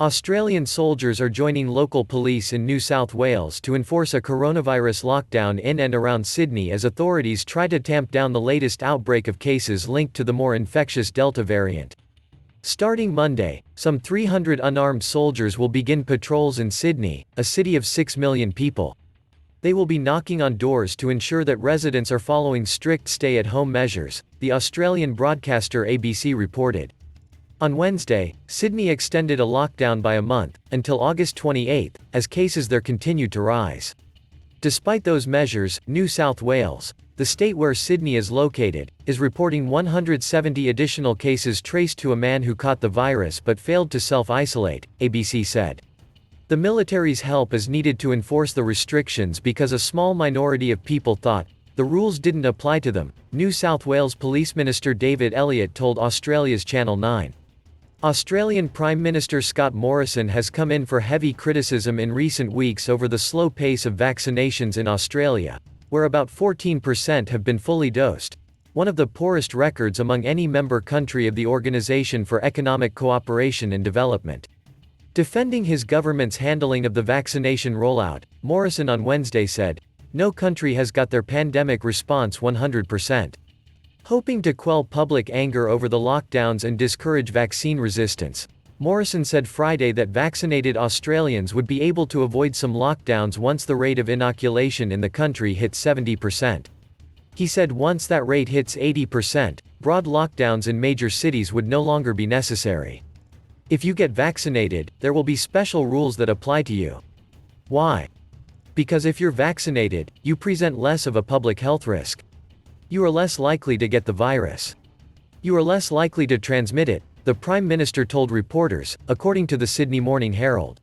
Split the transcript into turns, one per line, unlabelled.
Australian soldiers are joining local police in New South Wales to enforce a coronavirus lockdown in and around Sydney as authorities try to tamp down the latest outbreak of cases linked to the more infectious Delta variant. Starting Monday, some 300 unarmed soldiers will begin patrols in Sydney, a city of 6 million people. They will be knocking on doors to ensure that residents are following strict stay-at-home measures, the Australian broadcaster ABC reported. On Wednesday, Sydney extended a lockdown by a month, until August 28, as cases there continued to rise. Despite those measures, New South Wales, the state where Sydney is located, is reporting 170 additional cases traced to a man who caught the virus but failed to self-isolate, ABC said. The military's help is needed to enforce the restrictions because a small minority of people thought the rules didn't apply to them, New South Wales Police Minister David Elliott told Australia's Channel 9. Australian Prime Minister Scott Morrison has come in for heavy criticism in recent weeks over the slow pace of vaccinations in Australia, where about 14% have been fully dosed, one of the poorest records among any member country of the Organisation for Economic Cooperation and Development. Defending his government's handling of the vaccination rollout, Morrison on Wednesday said, "No country has got their pandemic response 100%. Hoping to quell public anger over the lockdowns and discourage vaccine resistance, Morrison said Friday that vaccinated Australians would be able to avoid some lockdowns once the rate of inoculation in the country hit 70%. He said once that rate hits 80%, broad lockdowns in major cities would no longer be necessary. If you get vaccinated, there will be special rules that apply to you. Why? Because if you're vaccinated, you present less of a public health risk. You are less likely to get the virus. You are less likely to transmit it," the Prime Minister told reporters, according to the Sydney Morning Herald.